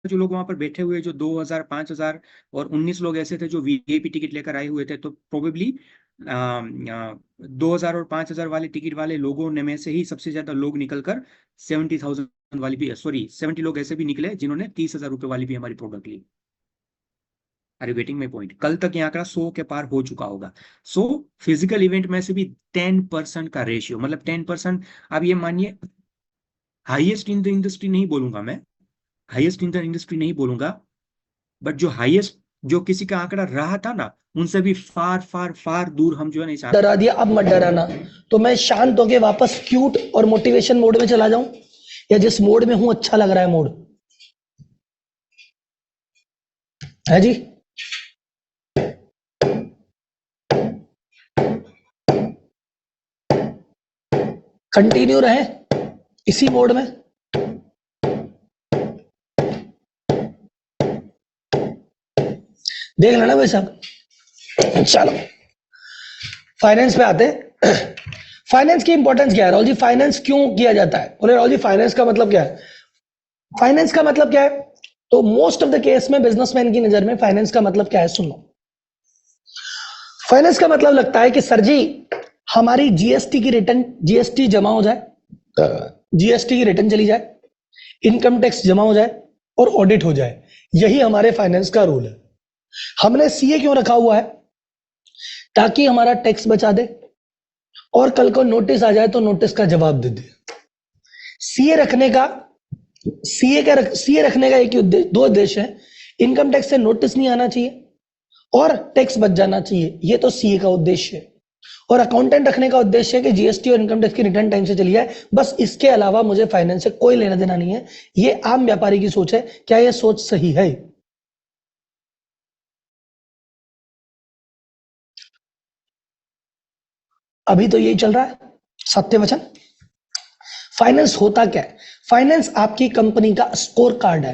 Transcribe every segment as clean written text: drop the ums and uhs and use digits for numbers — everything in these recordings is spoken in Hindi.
जो लोग वहां पर बैठे हुए, जो 2,000, 5,000 और 19 लोग ऐसे थे जो वीआईपी टिकट लेकर आए हुए थे, तो प्रोबेबली 2,000 और 5,000 वाले टिकट वाले लोगों ने में से ही सबसे ज्यादा लोग निकलकर 70,000 वाली भी, सॉरी 70 लोग ऐसे भी निकले जिन्होंने 30,000 रुपए वाली भी हमारी प्रोडक्ट ली। अरे वेटिंग में पॉइंट, कल तक ये आंकड़ा 100 के पार हो चुका होगा। सो फिजिकल इवेंट में से भी 10% का रेशियो, मतलब 10%। अब ये मानिए, हाईएस्ट इन द इंडस्ट्री नहीं बोलूंगा मैं, हाईएस्ट इन द इंडस्ट्री नहीं बोलूंगा, बट जो हाईएस्ट, जो किसी का आंकड़ा रहा था ना, उनसे भी फार फार फार दूर हम जो है नहीं। डरा दिया, अब मत डराना। तो मैं शांत होके वापस क्यूट और मोटिवेशन मोड में चला जाऊं, या जिस मोड में हूं अच्छा लग रहा है मोड है जी? कंटिन्यू रहे इसी मोड में? देख लेना भाई साहब। चलो फाइनेंस पे आते हैं। फाइनेंस की इंपॉर्टेंस क्या है राहुल जी? फाइनेंस क्यों किया जाता है? बोले राहुल जी फाइनेंस का मतलब क्या है? फाइनेंस का मतलब क्या है? तो मोस्ट ऑफ द केस में बिजनेसमैन की नजर में फाइनेंस का मतलब क्या है, सुन लो। फाइनेंस का मतलब लगता है कि सर जी हमारी जीएसटी की रिटर्न, जीएसटी जमा हो जाए, जीएसटी की रिटर्न चली जाए, इनकम टैक्स जमा हो जाए और ऑडिट हो जाए। यही हमारे फाइनेंस का रूल है। हमने सीए क्यों रखा हुआ है? ताकि हमारा टैक्स बचा दे और कल को नोटिस आ जाए तो नोटिस का जवाब दे दे। सीए रखने का सीए रखने का एक ही उद्देश्य, दो उद्देश्य है। इनकम टैक्स से नोटिस नहीं आना चाहिए और टैक्स बच जाना चाहिए, ये तो सीए का उद्देश्य है। और अकाउंटेंट रखने का उद्देश्य है कि जीएसटी और इनकम टैक्स की रिटर्न टाइम से चली जाए। बस इसके अलावा मुझे फाइनेंस से कोई लेना देना नहीं है। ये आम व्यापारी की सोच है। क्या यह सोच सही है? अभी तो यही चल रहा है सत्य वचन। फाइनेंस होता क्या है? फाइनेंस आपकी कंपनी का स्कोर कार्ड है।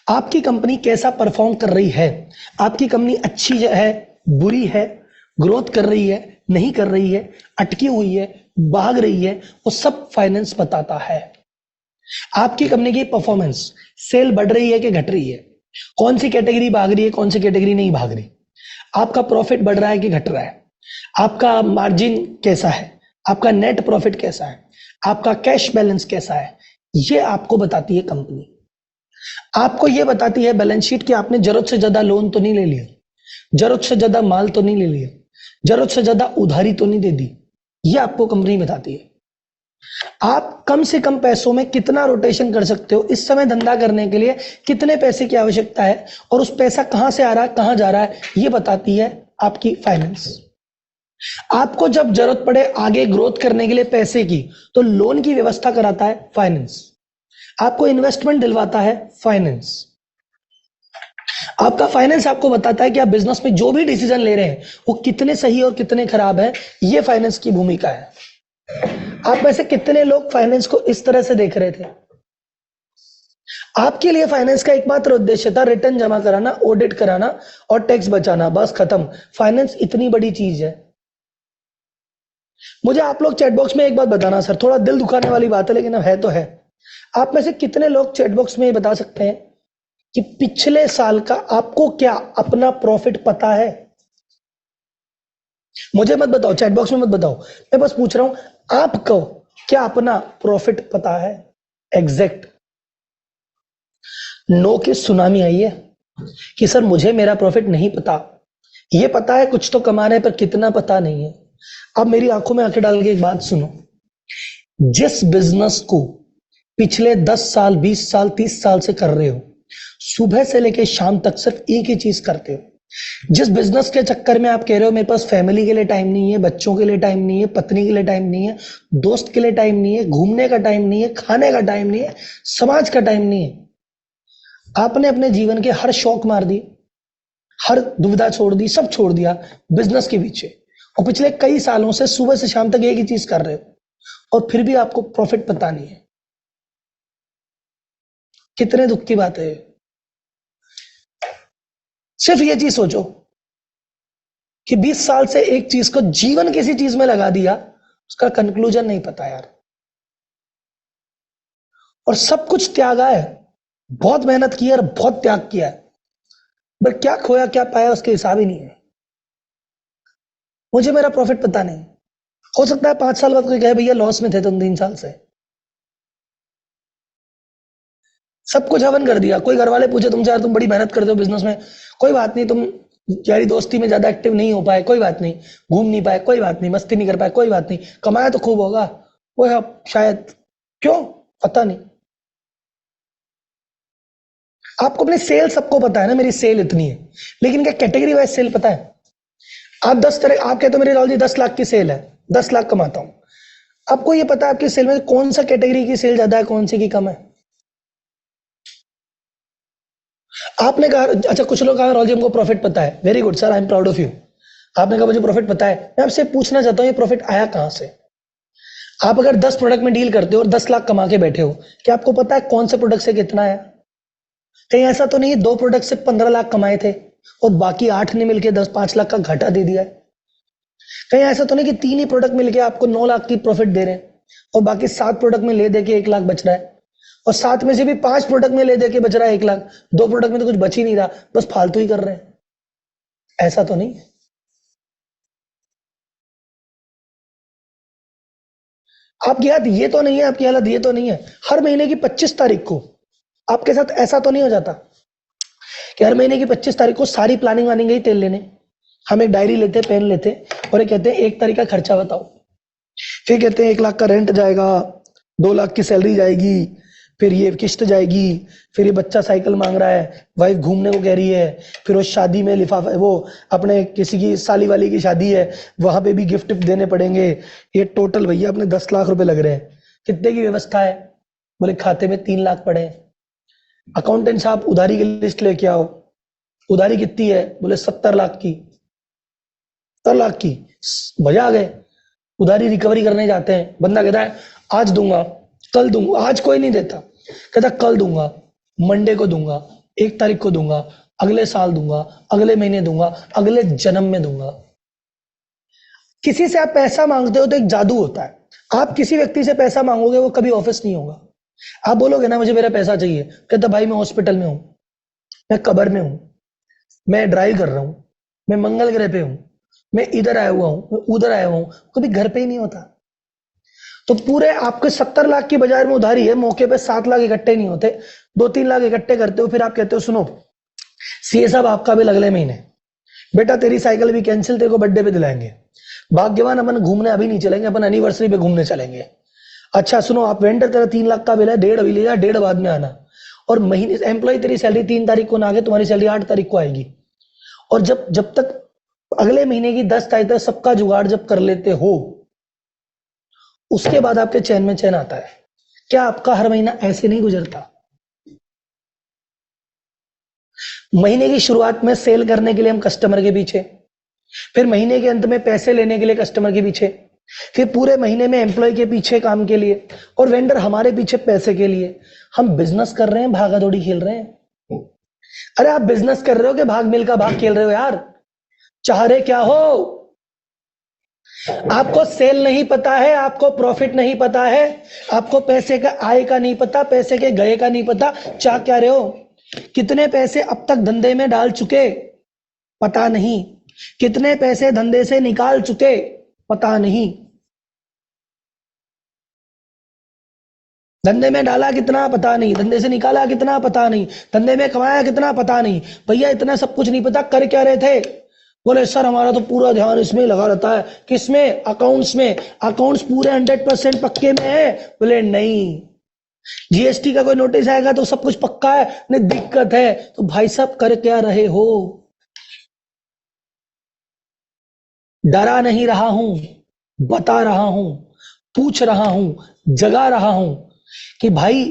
आपकी कंपनी कैसा परफॉर्म कर रही है, आपकी कंपनी अच्छी है, बुरी है, ग्रोथ कर रही है, नहीं कर रही है, अटकी हुई है, भाग रही है, वो सब फाइनेंस बताता है। आपकी कंपनी की परफॉर्मेंस, सेल बढ़ रही है कि घट रही है, कौन सी कैटेगरी भाग रही है, कौन सी कैटेगरी नहीं भाग रही, आपका प्रॉफिट बढ़ रहा है कि घट रहा है, आपका मार्जिन कैसा है, आपका नेट प्रॉफिट कैसा है, आपका कैश बैलेंस कैसा है, ये आपको बताती है कंपनी। आपको ये बताती है बैलेंस शीट कि आपने जरूरत से ज्यादा लोन तो नहीं ले लिया, जरूरत से ज्यादा माल तो नहीं ले लिया, जरूरत से ज्यादा उधारी तो नहीं दे दी। ये आपको कंपनी बताती है। आप कम से कम पैसों में कितना रोटेशन कर सकते हो, इस समय धंधा करने के लिए कितने पैसे की आवश्यकता है, और उस पैसा कहां से आ रहा है, कहां जा रहा है, ये बताती है आपकी फाइनेंस। आपको जब जरूरत पड़े आगे ग्रोथ करने के लिए पैसे की, तो लोन की व्यवस्था कराता है फाइनेंस। आपको इन्वेस्टमेंट दिलवाता है फाइनेंस। आपका फाइनेंस आपको बताता है कि आप बिजनेस में जो भी डिसीजन ले रहे हैं वो कितने सही और कितने खराब है। ये फाइनेंस की भूमिका है। आप में से कितने लोग फाइनेंस को इस तरह से देख रहे थे? आपके लिए फाइनेंस का एकमात्र उद्देश्य था रिटर्न जमा कराना, ऑडिट कराना और टैक्स बचाना, बस खत्म। फाइनेंस इतनी बड़ी चीज है। मुझे आप लोग चैट बॉक्स में एक बात बताना सर, थोड़ा दिल दुखाने वाली बात है लेकिन अब है तो है। आप में से कितने लोग चैट बॉक्स में ये बता सकते हैं कि पिछले साल का आपको क्या अपना प्रॉफिट पता है? मुझे मत बताओ, चैट बॉक्स में मत बताओ, मैं बस पूछ रहा हूं आपको क्या अपना प्रॉफिट पता है एग्जैक्ट? नो की सुनामी आई है कि सर मुझे मेरा प्रॉफिट नहीं पता। ये पता है कुछ तो कमा रहे हैं पर कितना पता नहीं है। अब मेरी आंखों में आंखें डाल के एक बात सुनो। जिस बिजनेस को पिछले 10 साल, 20 साल, 30 साल से कर रहे हो, सुबह से लेकर शाम तक सिर्फ एक ही चीज करते हो, जिस बिजनेस के चक्कर में आप कह रहे हो मेरे पास फैमिली के लिए टाइम नहीं है, बच्चों के लिए टाइम नहीं है, पत्नी के लिए टाइम नहीं है, दोस्त के लिए टाइम नहीं है, घूमने का टाइम नहीं है, खाने का टाइम नहीं है, समाज का टाइम नहीं है, आपने अपने जीवन के हर शौक मार दिए, हर दुविधा छोड़ दी, सब छोड़ दिया बिजनेस के पीछे, और पिछले कई सालों से सुबह से शाम तक एक ही चीज कर रहे हो, और फिर भी आपको प्रॉफिट पता नहीं है। कितने दुख की बात है। सिर्फ ये चीज सोचो कि 20 साल से एक चीज को जीवन किसी चीज में लगा दिया, उसका कंक्लूजन नहीं पता यार, और सब कुछ त्यागा है, बहुत मेहनत की है और बहुत त्याग किया है, बट क्या खोया क्या पाया उसके हिसाब ही नहीं है। मुझे मेरा प्रॉफिट पता नहीं। हो सकता है 5 साल बाद कोई कहे भैया लॉस में थे तुम 3 साल से, सब कुछ हवन कर दिया। कोई घर वाले पूछे तुमसे यार तुम बड़ी मेहनत करते हो बिजनेस में, कोई बात नहीं, तुम यारी दोस्ती में ज्यादा एक्टिव नहीं हो पाए, कोई बात नहीं, घूम नहीं पाए, कोई बात नहीं, मस्ती नहीं कर पाए, कोई बात नहीं, कमाया तो खूब होगा, वो है शायद, क्यों, पता नहीं। आपको अपने सेल सबको पता है ना, मेरी सेल इतनी है, लेकिन क्या कैटेगरी वाइज सेल पता है? आप 10 तरह, आप कहते हो मेरी राहुल जी 10 लाख की सेल है, 10 लाख कमाता हूं, आपको ये पता है आपकी सेल में कौन सा कैटेगरी की सेल ज्यादा है, कौन सी की कम है? आपने कहा अच्छा, कुछ लोग कहा राहुल जी हमको प्रॉफिट पता है, very good sir, I am proud of you. आपने कहा मुझे प्रॉफिट पता है, मैं आपसे पूछना चाहता हूँ ये प्रॉफिट आया कहां से? आप अगर 10 प्रोडक्ट में डील करते हो और 10 लाख कमा के बैठे हो, क्या आपको पता है कौन से प्रोडक्ट से कितना है? कहीं ऐसा तो नहीं 2 प्रोडक्ट से 15 लाख कमाए थे और बाकी 8 ने मिलकर 10-5 लाख का घाटा दे दिया है? कहीं ऐसा तो नहीं कि 3 ही प्रोडक्ट मिलके आपको 9 लाख की प्रॉफिट दे रहे हैं और बाकी 7 प्रोडक्ट में ले दे के 1 लाख बच रहा है, और 7 में से भी 5 प्रोडक्ट में ले दे के बच रहा है 1 लाख, 2 प्रोडक्ट में तो कुछ बच ही नहीं रहा, बस फालतू ही कर रहे हैं? ऐसा तो नहीं है। आपकी हालत ये तो नहीं है, आपकी हालत ये तो नहीं है हर महीने की 25 तारीख को आपके साथ ऐसा तो नहीं हो जाता कि हर महीने की 25 तारीख को सारी प्लानिंग वानिंग गई तेल लेने, हम एक डायरी लेते पेन लेते और ये कहते हैं 1 तारीख का खर्चा बताओ, फिर कहते हैं 1 लाख का रेंट जाएगा, 2 लाख की सैलरी जाएगी, फिर ये किस्त जाएगी, फिर ये बच्चा साइकिल मांग रहा है, वाइफ घूमने को कह रही है, फिर वो शादी में लिफाफा, वो अपने किसी की साली वाली की शादी है, वहां पे भी गिफ्ट देने पड़ेंगे, ये टोटल भैया अपने 10 लाख रुपए लग रहे हैं। कितने की व्यवस्था है? बोले खाते में 3 लाख पड़े हैं। अकाउंटेंट साहब उधारी की लिस्ट लेके आओ, उधारी कितनी है? बोले 70 लाख की। 70 लाख की, मजा आ गए। उधारी रिकवरी करने जाते हैं, बंदा कहता है आज दूंगा, कल दूंगा, आज कोई नहीं देता, कहता कल दूंगा, मंडे को दूंगा, 1 तारीख को दूंगा, अगले साल दूंगा, अगले महीने दूंगा, अगले जन्म में दूंगा। किसी से आप पैसा मांगते हो तो एक जादू होता है, आप किसी व्यक्ति से पैसा मांगोगे वो कभी ऑफिस नहीं होगा। आप बोलोगे ना मुझे मेरा पैसा चाहिए, कहता भाई मैं हॉस्पिटल में हूं, मैं कब्र में हूं, मैं ड्राइव कर रहा हूं, मैं मंगल ग्रह पे हूं, मैं इधर आया हुआ हूं, मैं उधर आया हुआ हूं, कभी घर पे ही नहीं होता। तो पूरे आपके 70 लाख की बाजार में उधारी है, मौके पे 7 लाख इकट्ठे नहीं होते, 2-3 लाख इकट्ठे करते हो, फिर आप कहते हो सुनो सीए साहब आपका बिल अगले महीने, बेटा तेरी साइकिल भी कैंसिल, तेरे को बर्थडे पे दिलाएंगे, भाग्यवान अपन घूमने अभी नहीं चलेंगे, अपन एनिवर्सरी पे घूमने चलेंगे। अच्छा सुनो आप वेंडर, तेरा 3 लाख का बिल है, 1.5 अभी ले जा, 1.5 बाद में आना, और महीने एम्प्लॉय तेरी सैलरी 3 तारीख को ना आ गए, तुम्हारी सैलरी 8 तारीख को आएगी, और जब जब तक अगले महीने की 10 तारीख तक सबका जुगाड़ जब कर लेते हो, उसके बाद आपके चैन में चैन आता है। क्या आपका हर महीना ऐसे नहीं गुजरता? महीने की शुरुआत में सेल करने के लिए हम कस्टमर के पीछे, फिर महीने के अंत में पैसे लेने के लिए कस्टमर के पीछे, फिर पूरे महीने में एम्प्लॉय के पीछे काम के लिए, और वेंडर हमारे पीछे पैसे के लिए। हम बिजनेस कर रहे हैं, भागा दौड़ी खेल रहे हैं। अरे आप बिजनेस कर रहे हो कि भाग मिल का भाग खेल रहे हो यार? चाह रहे क्या हो? आपको सेल नहीं पता है, आपको प्रॉफिट नहीं पता है, आपको पैसे का आय का नहीं पता, पैसे के गए का नहीं पता, चाह क्या रहे हो? कितने पैसे अब तक धंधे में डाल चुके पता नहीं, कितने पैसे धंधे से निकाल चुके पता नहीं, धंधे में डाला कितना पता नहीं, धंधे से निकाला कितना पता नहीं, धंधे में कमाया कितना पता नहीं। भैया इतना सब कुछ नहीं पता, कर क्या रहे थे? बोले सर हमारा तो पूरा ध्यान इसमें लगा रहता है। किसमें? अकाउंट्स में। अकाउंट्स पूरे 100% पक्के में है? बोले नहीं, जीएसटी का कोई नोटिस आएगा तो सब कुछ पक्का है, नहीं दिक्कत है। तो भाई साहब कर क्या रहे हो? डरा नहीं रहा हूं, बता रहा हूं, पूछ रहा हूं, जगा रहा हूं कि भाई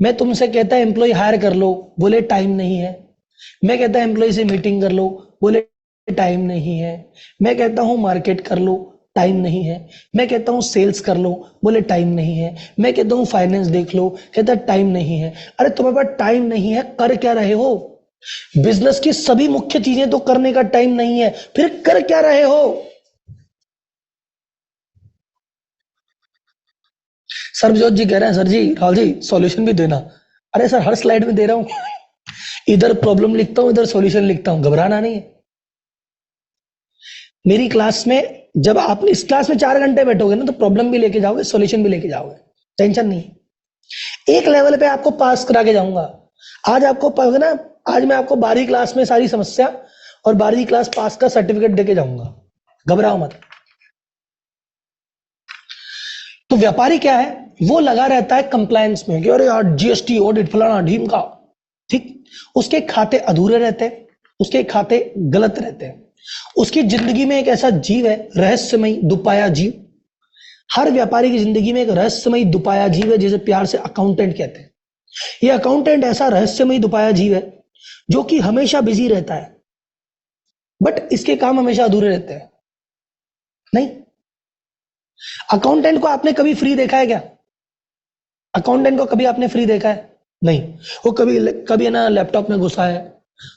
मैं तुमसे कहता है एम्प्लॉय हायर कर लो, बोले टाइम नहीं है। मैं कहता है एम्प्लॉय से मीटिंग कर लो, बोले टाइम नहीं है। मैं कहता हूं मार्केट कर लो, टाइम नहीं है। मैं कहता हूं सेल्स कर लो, बोले टाइम नहीं है। मैं कहता हूं फाइनेंस देख लो, कहता टाइम नहीं है। अरे तुम्हारे पास टाइम नहीं है, कर क्या रहे हो? बिजनेस की सभी मुख्य चीजें तो करने का टाइम नहीं है, फिर कर क्या रहे हो? सरबजोत जी कह रहे हैं सर जी, राहुल जी सॉल्यूशन भी देना। अरे सर हर स्लाइड में दे रहा हूं, इधर प्रॉब्लम लिखता हूं इधर सॉल्यूशन लिखता हूं, घबराना नहीं है। मेरी क्लास में जब आप इस क्लास में 4 घंटे बैठोगे ना तो प्रॉब्लम भी लेके जाओगे, सॉल्यूशन भी लेके जाओगे, टेंशन नहीं है। एक लेवल पे आपको पास करा के जाऊंगा। आज आपको ना, आज मैं आपको 12वीं क्लास में सारी समस्या और 12वीं क्लास पास का सर्टिफिकेट देके जाऊंगा, घबराओ मत। तो व्यापारी क्या है, वो लगा रहता है कंप्लायंस में कि अरे यार जीएसटी ऑडिट फलाना ढीम का, ठीक। उसके खाते अधूरे रहते हैं, उसके खाते गलत रहते हैं। उसकी जिंदगी में एक ऐसा जीव है, रहस्यमयी दुपाया जीव। हर व्यापारी की जिंदगी में एक रहस्यमयी दुपाया जीव है, जिसे प्यार से अकाउंटेंट कहते हैं। ये अकाउंटेंट ऐसा रहस्यमयी दुपाया जीव है जो कि हमेशा बिजी रहता है, बट इसके काम हमेशा अधूरे रहते हैं। नहीं, अकाउंटेंट को आपने कभी फ्री देखा है क्या? अकाउंटेंट को कभी आपने फ्री देखा है? नहीं। वो कभी कभी है ना लैपटॉप में घुसा है,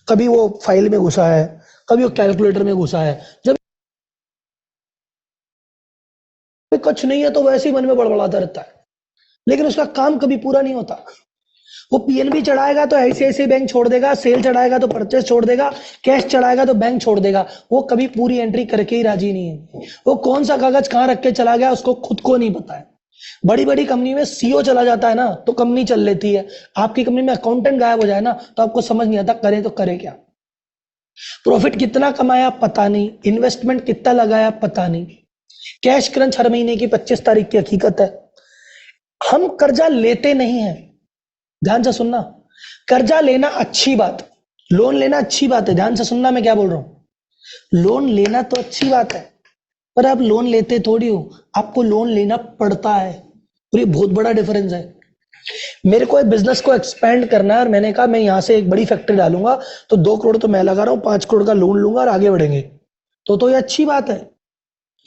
कभी वो फाइल में घुसा है, कभी वो कैलकुलेटर में घुसा है। जब कुछ नहीं है तो वैसे ही मन में बड़बड़ाता रहता है, लेकिन उसका काम कभी पूरा नहीं होता। वो पीएनबी चढ़ाएगा तो आईसीआईसीआई बैंक छोड़ देगा, सेल चढ़ाएगा तो परचेस छोड़ देगा, कैश चढ़ाएगा तो बैंक छोड़ देगा। वो कभी पूरी एंट्री करके ही राजी नहीं है। वो कौन सा कागज कहां रख के चला गया उसको खुद को नहीं पता है। बड़ी बड़ी कंपनी में सीईओ चला जाता है ना तो कंपनी चल लेती है। आपकी कंपनी में अकाउंटेंट गायब हो जाए ना तो आपको समझ नहीं आता करें तो करे क्या। प्रॉफिट कितना कमाया पता नहीं, इन्वेस्टमेंट कितना लगाया पता नहीं, कैश क्रंच हर महीने की 25 तारीख की हकीकत है। हम कर्जा लेते नहीं है, ध्यान से सुनना। कर्जा लेना अच्छी बात, लोन लेना अच्छी बात है, ध्यान से सुनना मैं क्या बोल रहा हूं। लोन लेना तो अच्छी बात है, पर आप लोन लेते थोड़ी हो, आपको लोन लेना पड़ता है, और ये बहुत बड़ा डिफरेंस है। मेरे को बिजनेस को एक्सपेंड करना है और मैंने कहा मैं यहां से एक बड़ी फैक्ट्री डालूंगा तो 2 करोड़ तो मैं लगा रहा हूं, 5 करोड़ का लोन लूंगा और आगे बढ़ेंगे। तो ये अच्छी बात है,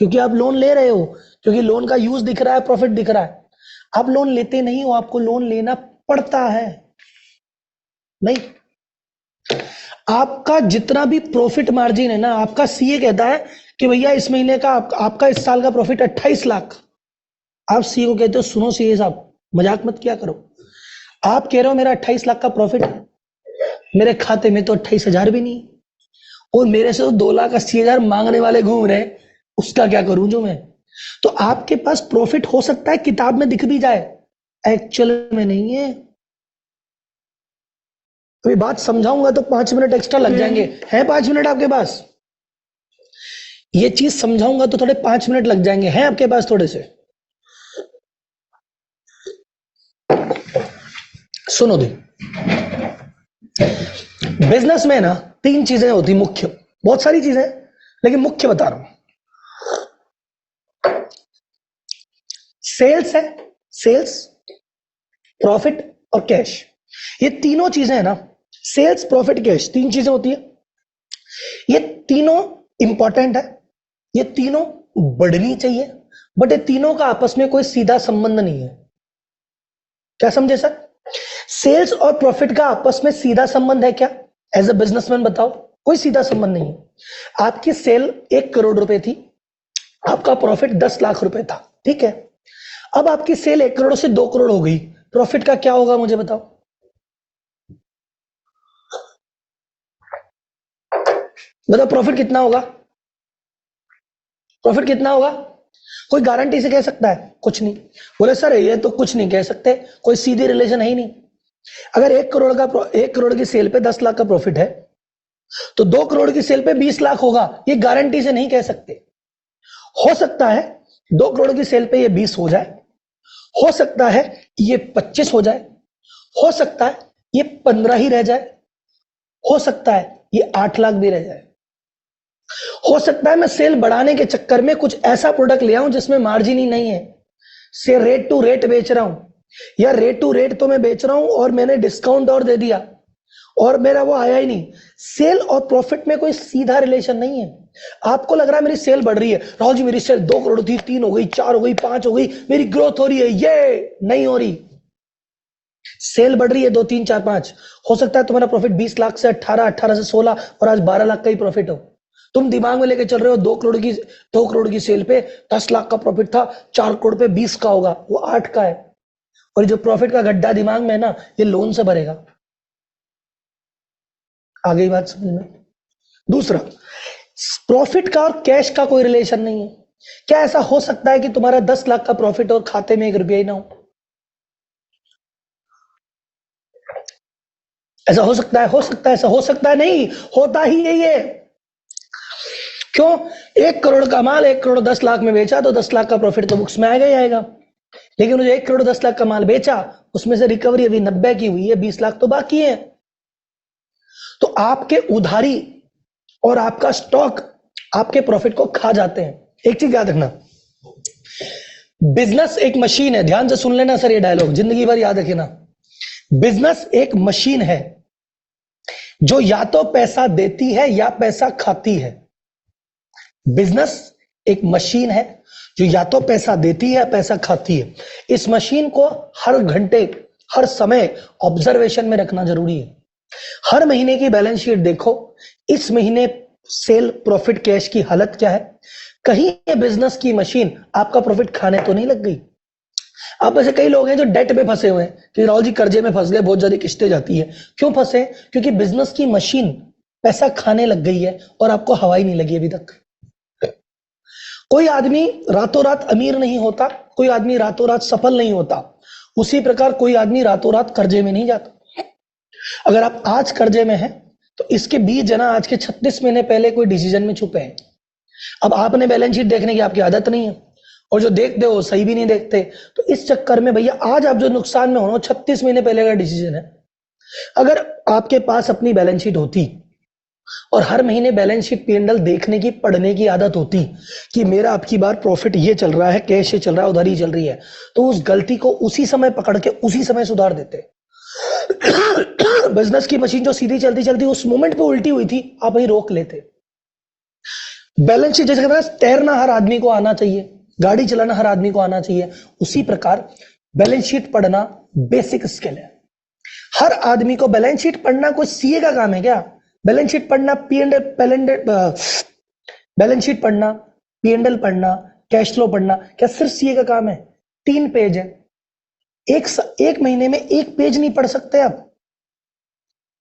क्योंकि आप लोन ले रहे हो, क्योंकि लोन का यूज दिख रहा है, प्रॉफिट दिख रहा है। आप लोन लेते नहीं हो, आपको लोन लेना पड़ता है। नहीं, आपका जितना भी प्रॉफिट मार्जिन है ना, आपका सीए कहता है कि भैया इस महीने का आपका इस साल का प्रॉफिट 28 लाख। आप सीए को कहते हो सुनो सीए साहब मजाक मत किया करो, आप कह रहे हो मेरा 28 लाख का प्रॉफिट है, मेरे खाते में तो 28,000 भी नहीं, और मेरे से तो 2,80,000 मांगने वाले घूम रहे, उसका क्या करूं जो मैं। तो आपके पास प्रॉफिट हो सकता है किताब में दिख भी जाए, एक्चुअल में नहीं है। अभी बात समझाऊंगा तो 5 मिनट एक्स्ट्रा लग जाएंगे, है 5 मिनट आपके पास? ये चीज समझाऊंगा तो थोड़े 5 मिनट लग जाएंगे, हैं आपके पास थोड़े से? सुनो दी, बिजनेस में ना 3 चीजें होती मुख्य, बहुत सारी चीजें लेकिन मुख्य बता रहा हूं। सेल्स है, सेल्स, प्रॉफिट और कैश। ये तीनों चीजें है ना, सेल्स प्रॉफिट कैश 3 चीजें होती है। ये तीनों इंपॉर्टेंट है, ये तीनों बढ़नी चाहिए, बट ये तीनों का आपस में कोई सीधा संबंध नहीं है। क्या समझे सर? सेल्स और प्रॉफिट का आपस में सीधा संबंध है क्या? एज अ बिजनेसमैन बताओ, कोई सीधा संबंध नहीं है। आपकी सेल 1 करोड़ रुपए थी, आपका प्रॉफिट 10 लाख रुपए था, ठीक है। अब आपकी सेल 1 करोड़ से 2 करोड़ हो गई, प्रॉफिट का क्या होगा मुझे बताओ? बताओ प्रॉफिट कितना होगा? प्रॉफिट कितना होगा? कोई गारंटी से कह सकता है? कुछ नहीं। बोले सर ये तो कुछ नहीं कह सकते, कोई सीधी रिलेशन है ही नहीं। अगर 1 करोड़ की सेल पे 10 लाख का प्रॉफिट है तो 2 करोड़ की सेल पे 20 लाख होगा, ये गारंटी से नहीं कह सकते। हो सकता है 2 करोड़ की सेल पे ये 20 हो जाए, हो सकता है ये 25 हो जाए, हो सकता है ये 15 ही रह जाए, हो सकता है ये 8 लाख भी रह जाए। हो सकता है मैं सेल बढ़ाने के चक्कर में कुछ ऐसा प्रोडक्ट ले आऊं जिसमें मार्जिन ही नहीं है, से रेट टू रेट बेच रहा हूं, या रेट टू रेट तो मैं बेच रहा हूं और मैंने डिस्काउंट और दे दिया और मेरा वो आया ही नहीं। सेल और प्रॉफिट में कोई सीधा रिलेशन नहीं है। आपको लग रहा है मेरी सेल बढ़ रही है, राहुल जी मेरी सेल 2 करोड़ थी, 3 हो गई, 4 हो गई, 5 हो गई, मेरी ग्रोथ हो रही है, ये नहीं हो रही। सेल बढ़ रही है 2, 3, 4, 5, हो सकता है तुम्हारा प्रॉफिट 20 लाख से 18, 18 से 16 और आज 12 लाख का ही प्रॉफिट हो। तुम दिमाग में लेके चल रहे हो 2 करोड़ की सेल पे 10 लाख का प्रॉफिट था, 4 करोड़ पे 20 का होगा, वो 8 का है। और जो प्रॉफिट का गड्ढा दिमाग में है ना, ये लोन से भरेगा। आगे बात समझ में। दूसरा, प्रॉफिट का और कैश का कोई रिलेशन नहीं है। क्या ऐसा हो सकता है कि तुम्हारा 10 लाख का प्रॉफिट और खाते में 1 रुपया ही ना हो? ऐसा हो सकता है? हो सकता है, ऐसा हो सकता है? नहीं, होता ही यही है। क्यों? 1 करोड़ का माल 1 करोड़ 10 लाख में बेचा तो 10 लाख का प्रॉफिट तो बुक्स में आएगा ही आएगा। लेकिन जो 1 करोड़ 10 लाख का माल बेचा, उसमें से रिकवरी अभी 90 की हुई है, 20 लाख तो बाकी है। तो आपके उधारी और आपका स्टॉक आपके प्रॉफिट को खा जाते हैं। एक चीज याद रखना, बिजनेस एक मशीन है। ध्यान से सुन लेना सर, ये डायलॉग जिंदगी भर याद रखना। बिजनेस एक मशीन है जो या तो पैसा देती है या पैसा खाती है। बिजनेस एक मशीन है जो या तो पैसा देती है या पैसा खाती है। इस मशीन को हर घंटे हर समय ऑब्जर्वेशन में रखना जरूरी है। हर महीने की बैलेंस शीट देखो, इस महीने सेल प्रॉफिट कैश की हालत क्या है। कहीं ये बिजनेस की मशीन आपका प्रॉफिट खाने तो नहीं लग गई। आप में से कई लोग हैं जो डेट में फंसे हुए हैं कि राहुल जी कर्जे में फंस गए, बहुत ज्यादा किस्तें जाती है। क्यों फंसे? क्योंकि बिजनेस की मशीन पैसा खाने लग गई है और आपको हवा ही नहीं लगी अभी तक। कोई आदमी रातों रात अमीर नहीं होता, कोई आदमी रातों रात सफल नहीं होता। उसी प्रकार कोई आदमी रातों रात कर्जे में नहीं जाता। अगर आप आज कर्जे में हैं तो इसके 20 जना आज के 36 महीने पहले कोई डिसीजन में छुपे हैं। अब आपने बैलेंस शीट देखने की आपकी आदत नहीं है, और जो देखते हो सही भी नहीं देखते। तो इस चक्कर में भैया आज आप जो नुकसान में हो रहे हो 36 महीने पहले का डिसीजन है। अगर आपके पास अपनी बैलेंस शीट होती और हर महीने बैलेंस शीट P&L देखने की पढ़ने की आदत होती कि मेरा अब की बार प्रॉफिट ये चल रहा है, कैश ये चल रहा है, उधारी चल रही है, तो उस गलती को उसी समय पकड़ के उसी समय सुधार देते। बिजनेस की मशीन जो सीधी चलती चलती उस मोमेंट पे उल्टी हुई थी, आप वही रोक लेते। बैलेंस शीट जैसे कहते हैं तैरना हर आदमी को आना चाहिए, गाड़ी चलाना हर आदमी को आना चाहिए, उसी प्रकार बैलेंस शीट पढ़ना बेसिक स्किल है। हर आदमी को बैलेंस शीट पढ़ना कोई सीए का काम है क्या? बैलेंस शीट पढ़ना, बैलेंस शीट पढ़ना, P&L पढ़ना, कैश फ्लो पढ़ना क्या सिर्फ सीए का काम है? 3 पेज है, एक महीने में 1 पेज नहीं पढ़ सकते आप।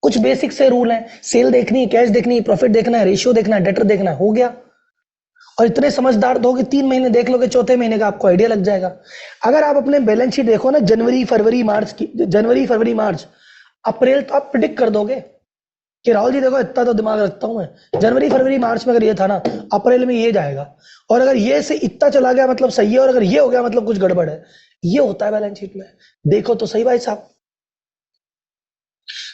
कुछ बेसिक से रूल हैं, सेल देखनी है, कैश देखनी है, प्रॉफिट देखना है, रेशियो देखना है, डेटर देखना है, हो गया। और इतने समझदार तो हो कि 3 महीने देख लोगे, चौथे महीने का आपको आइडिया लग जाएगा। अगर आप अपने बैलेंस शीट देखो ना, जनवरी फरवरी मार्च अप्रैल, तो आप प्रिडिक्ट कर दोगे कि राहुल जी देखो इतना तो दिमाग रखता हूं मैं, जनवरी फरवरी मार्च में अगर ये था ना, अप्रैल में ये जाएगा, और अगर ये से इतना चला गया मतलब सही है, और अगर ये हो गया मतलब कुछ गड़बड़ है। ये होता है बैलेंस शीट में। देखो तो सही भाई साहब।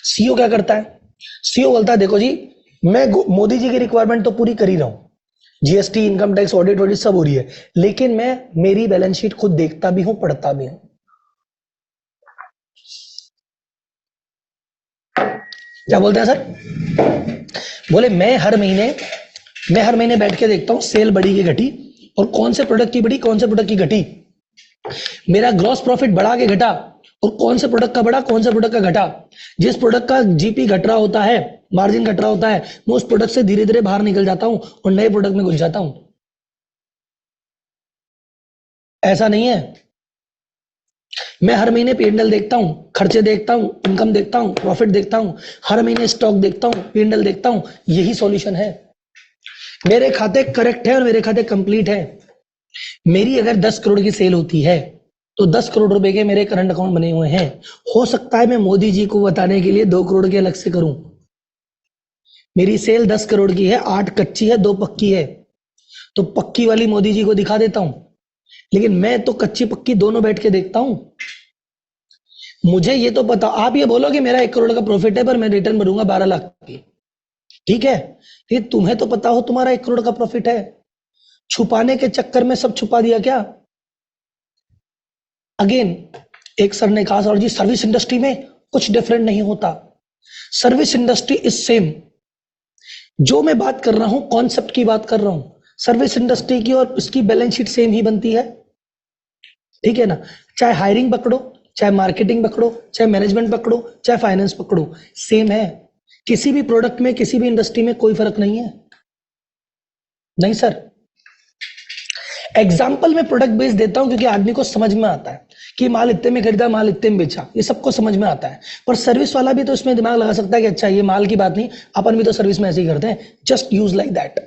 सीईओ क्या करता है? सीईओ बोलता है देखो जी, मैं मोदी जी की रिक्वायरमेंट तो पूरी कर ही रहा हूं, जीएसटी, इनकम टैक्स, ऑडिट सब हो रही है, लेकिन मैं मेरी बैलेंस शीट खुद देखता भी हूं, पढ़ता भी हूं। क्या बोलते हैं सर? बोले मैं हर महीने बैठ के देखता हूं सेल बढ़ी की घटी, और कौन से प्रोडक्ट की बढ़ी, कौन से प्रोडक्ट की घटी, मेरा ग्रॉस प्रॉफिट बढ़ा के घटा, और कौन से प्रोडक्ट का बढ़ा, कौन से प्रोडक्ट का घटा। जिस प्रोडक्ट का जीपी घट रहा होता है, मार्जिन घट रहा होता है, मैं उस प्रोडक्ट से धीरे धीरे बाहर निकल जाता हूं और नए प्रोडक्ट में घुस जाता हूं। ऐसा नहीं है। मैं हर महीने P&L देखता हूं, खर्चे देखता हूं, इनकम देखता हूं, प्रॉफिट देखता हूं, हर महीने स्टॉक देखता हूं, P&L देखता हूं। यही सॉल्यूशन है। मेरे खाते करेक्ट है और मेरे खाते कंप्लीट है। मेरी अगर 10 करोड़ की सेल होती है तो 10 करोड़ रुपए के मेरे करंट अकाउंट बने हुए हैं। हो सकता है मैं मोदी जी को बताने के लिए 2 करोड़ के अलग से करूं। मेरी सेल 10 करोड़ की है, 8 कच्ची है, 2 पक्की है, तो पक्की वाली मोदी जी को दिखा देता हूं। लेकिन मैं तो कच्ची पक्की दोनों बैठ के देखता हूं। मुझे ये तो पता, आप ये बोलो कि मेरा 1 करोड़ का प्रॉफिट है पर मैं रिटर्न भरूंगा 12 लाख की, ठीक है, ये तुम्हें तो पता हो तुम्हारा 1 करोड़ का प्रॉफिट है, छुपाने के चक्कर में सब छुपा दिया क्या? अगेन एक सर ने कहा सर जी सर्विस इंडस्ट्री में कुछ डिफरेंट नहीं होता। Service industry is same. जो मैं बात कर रहा हूं कॉन्सेप्ट की बात कर रहा हूं, सर्विस इंडस्ट्री की और इसकी बैलेंस शीट सेम ही बनती है, ठीक है ना। चाहे हायरिंग पकड़ो, चाहे मार्केटिंग पकड़ो, चाहे मैनेजमेंट पकड़ो, चाहे फाइनेंस पकड़ो, सेम है। किसी भी प्रोडक्ट में, किसी भी इंडस्ट्री में कोई फर्क नहीं है। नहीं सर, एग्जाम्पल में प्रोडक्ट बेस देता हूं क्योंकि आदमी को समझ में आता है कि माल इतने में खरीदा, माल इतने में बेचा, ये सबको समझ में आता है। पर सर्विस वाला भी तो इसमें दिमाग लगा सकता है कि अच्छा ये माल की बात नहीं, अपन भी तो सर्विस में ऐसे ही करते हैं, just use like that.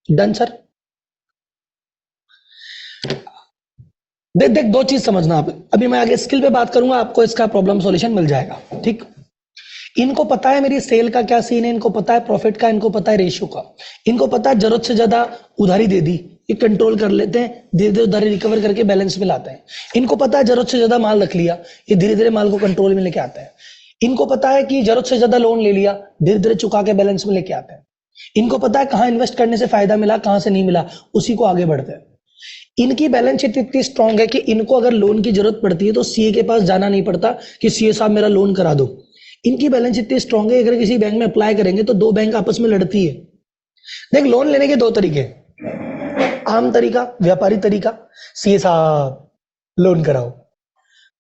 Done sir. देख देख, दो चीज समझना आप, अभी मैं आगे स्किल पे बात करूंगा, आपको इसका प्रॉब्लम सॉल्यूशन मिल जाएगा, ठीक। इनको पता है मेरी सेल का क्या सीन है, इनको पता है प्रॉफिट का, इनको पता है रेशियो का, इनको पता है जरूरत से ज्यादा उधारी दे दी, ये कंट्रोल कर लेते हैं, धीरे धीरे उधारी रिकवर करके बैलेंस में लाते हैं। इनको पता है जरूरत से ज्यादा माल रख लिया, ये धीरे धीरे माल को कंट्रोल में लेके आता है। इनको पता है कि जरूरत से ज्यादा लोन ले लिया, धीरे धीरे चुका के बैलेंस में लेके आते हैं। इनको पता है कहाँ इन्वेस्ट करने से फायदा मिला, कहाँ से नहीं मिला, उसी को आगे बढ़ते हैं। इनकी बैलेंस शीट इतनी स्ट्रांग है कि इनको अगर लोन की जरूरत पड़ती है तो सीए के पास जाना नहीं पड़ता कि सीए साहब मेरा लोन करा दो। इनकी बैलेंस शीट इतनी स्ट्रांग है, अगर किसी बैंक में अप्लाई करेंगे तो दो बैंक आपस में लड़ती है। देख, लोन लेने के दो तरीके, आम तरीका, व्यापारी तरीका, सीए साहब लोन कराओ,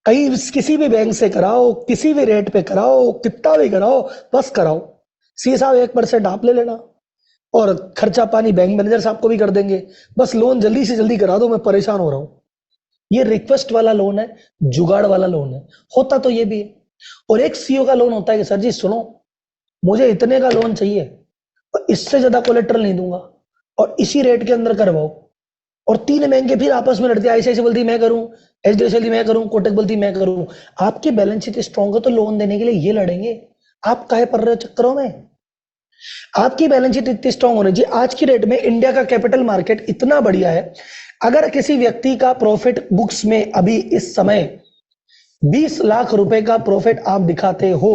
कहीं किसी भी बैंक से कराओ, किसी भी रेट पे कराओ, कितना भी कराओ, बस कराओ, सीए साहब 1% आप ले लेना और खर्चा पानी बैंक मैनेजर साहब को भी कर देंगे, बस लोन जल्दी से जल्दी करा दो, मैं परेशान हो रहा हूं। ये रिक्वेस्ट वाला लोन है, जुगाड़ वाला लोन है, होता तो ये भी है। और एक सीईओ का लोन होता है कि सर जी सुनो, मुझे इतने का लोन चाहिए और इससे ज्यादा कोलेट्रल नहीं दूंगा और इसी रेट के अंदर करवाओ। और तीन बैंकें फिर आपस में लड़ती है, आईसीआईसी बोलती मैं करूं, एचडीएफसी मैं करूं, कोटक बोलती मैं करूं। आपकी बैलेंस शीट स्ट्रांग है तो लोन देने के लिए ये लड़ेंगे, आप काहे पड़ रहे हो चक्करों में। आपकी बैलेंस शीट इतनी स्ट्रांग होनी चाहिए। आज की डेट में इंडिया का कैपिटल मार्केट इतना बढ़िया है, अगर किसी व्यक्ति का प्रॉफिट बुक्स में अभी इस समय 20 लाख रुपए का प्रॉफिट आप दिखाते हो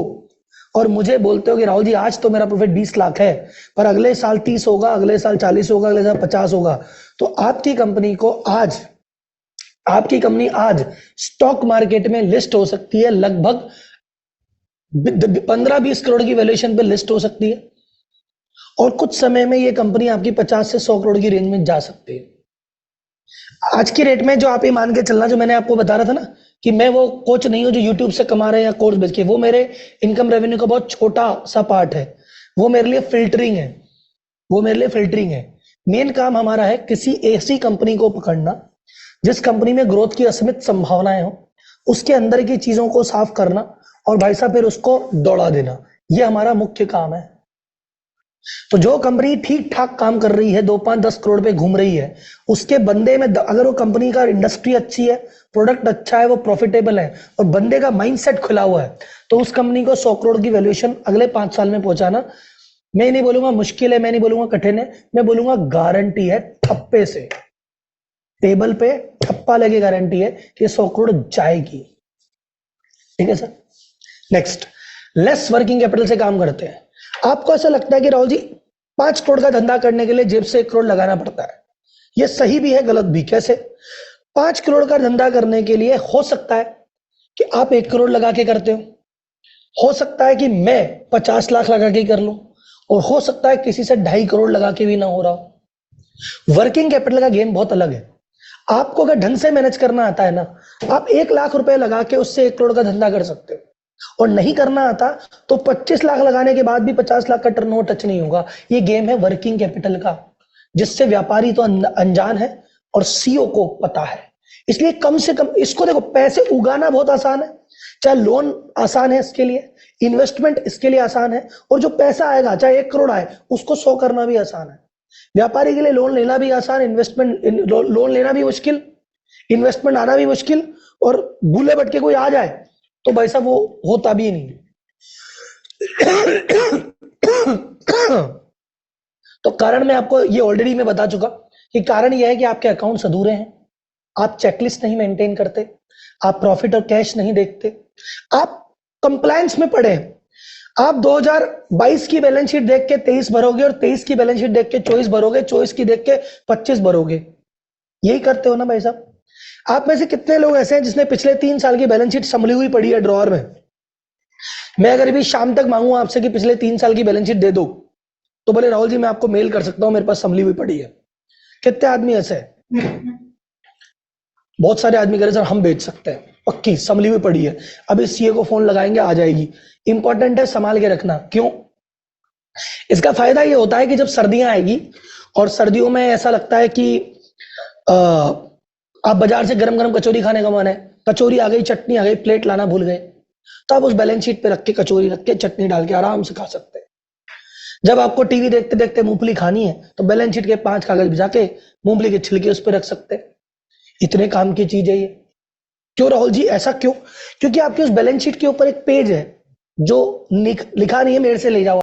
और मुझे बोलते हो कि राहुल जी आज तो मेरा प्रॉफिट 20 लाख है, पर अगले साल 30 होगा, अगले साल 40 होगा, अगले साल 50 होगा, तो आपकी कंपनी को आज, आपकी कंपनी आज स्टॉक मार्केट में लिस्ट हो सकती है, लगभग 15-20 करोड़ की वैल्यूएशन पे लिस्ट हो सकती है और कुछ समय में ये कंपनी आपकी 50 से 100 करोड़ की रेंज में जा सकती है। आज की रेट में जो आप ये मान के चलना, जो मैंने आपको बता रहा था ना कि मैं वो कोच नहीं हूं जो यूट्यूब से कमा रहे हैं या कोर्स बेच के, वो मेरे इनकम रेवेन्यू का बहुत छोटा सा पार्ट है, वो मेरे लिए फिल्टरिंग है, वो मेरे लिए फिल्टरिंग है। मेन काम हमारा है किसी ऐसी कंपनी को पकड़ना जिस कंपनी में ग्रोथ की असीमित संभावनाएं हो, उसके अंदर की चीजों को साफ करना और भाई साहब फिर उसको दौड़ा देना, ये हमारा मुख्य काम है। तो जो कंपनी ठीक ठाक काम कर रही है, 2-5-10 करोड़ पे घूम रही है, उसके बंदे में अगर वो कंपनी का इंडस्ट्री अच्छी है, प्रोडक्ट अच्छा है, वो प्रॉफिटेबल है और बंदे का माइंडसेट खुला हुआ है, तो उस कंपनी को 100 करोड़ की वैल्यूएशन अगले 5 साल में पहुंचाना, मैं नहीं बोलूंगा मुश्किल है, मैं नहीं बोलूंगा कठिन है, मैं बोलूंगा गारंटी है, ठप्पे से टेबल पे ठप्पा लगे गारंटी है कि 100 करोड़ जाएगी। ठीक है sir. Next, less working capital से काम करते हैं। आपको ऐसा लगता है कि राहुल जी 5 करोड़ का धंधा करने के लिए जेब से 1 करोड़ लगाना पड़ता है, यह सही भी है गलत भी। कैसे? 5 करोड़ का धंधा करने के लिए हो सकता है कि आप 1 करोड़ लगा के करते हो सकता है कि मैं 50 लाख लगा के कर लूं और हो सकता है किसी से 2.5 करोड़ लगा के भी ना हो रहा हो। वर्किंग कैपिटल का गेम बहुत अलग है। आपको अगर ढंग से मैनेज करना आता है ना, आप 1 लाख रुपए लगा के उससे 1 करोड़ का धंधा कर सकते हो, और नहीं करना आता तो 25 लाख लगाने के बाद भी 50 लाख का टर्नओवर टच नहीं होगा। ये गेम है वर्किंग कैपिटल का, जिससे व्यापारी तो अनजान है और सीईओ को पता है। इसलिए कम से कम इसको देखो, पैसे उगाना बहुत आसान है, चाहे लोन आसान है इसके लिए, इन्वेस्टमेंट इसके लिए आसान है, और जो पैसा आएगा चाहे 1 करोड़ आए उसको 100 करना भी आसान है। व्यापारी के लिए लोन लेना भी आसान, इन्वेस्टमेंट लोन लेना भी मुश्किल, इन्वेस्टमेंट आना भी मुश्किल, और भूले भटके कोई आ जाए तो भाई साहब वो होता भी नहीं। तो कारण मैं आपको ये ऑलरेडी मैं बता चुका कि कारण यह है कि आपके अकाउंट्स अधूरे हैं, आप चेकलिस्ट नहीं मेंटेन करते, आप प्रॉफिट और कैश नहीं देखते, आप कंप्लायंस में पड़े हैं। आप 2022 की बैलेंस शीट देख के 23 भरोगे और 23 की बैलेंस शीट देख के 24 भरोगे, 24 की देख के 25 भरोगे। यही करते हो ना भाई साहब? आप में से कितने लोग ऐसे हैं जिसने पिछले 3 साल की बैलेंस शीट संभली हुई पड़ी है ड्रॉअर में? मैं अगर भी शाम तक मांगू आपसे कि पिछले 3 साल की बैलेंस शीट दे दो, तो बोले राहुल जी मैं आपको मेल कर सकता हूं, मेरे पास संभली हुई पड़ी है। कितने आदमी ऐसे हैं? बहुत सारे आदमी कह रहे सर हम बेच सकते हैं, पक्की संभली हुई पड़ी है, अभी सीए को फोन लगाएंगे आ जाएगी। इंपॉर्टेंट है संभाल के रखना। क्यों? इसका फायदा ये होता है कि जब सर्दियां आएगी और सर्दियों में ऐसा लगता है कि आप बाजार से गरम गरम कचौरी खाने का मन है, कचौरी आ गई, चटनी आ गई, प्लेट लाना भूल गए, तो आप उस बैलेंस शीट पे रख के कचौरी रख के चटनी डाल के आराम से खा सकते हैं। जब आपको टीवी देखते देखते मूंगफली खानी है तो बैलेंस शीट के 5 कागज भिजा के मूंगफली के छिलके उस पर रख सकते हैं। इतने काम की चीज है ये। क्यों राहुल जी, ऐसा क्यों? क्योंकि आपके उस बैलेंस शीट के ऊपर एक पेज है जो लिखा नहीं है मेरे से ले जाओ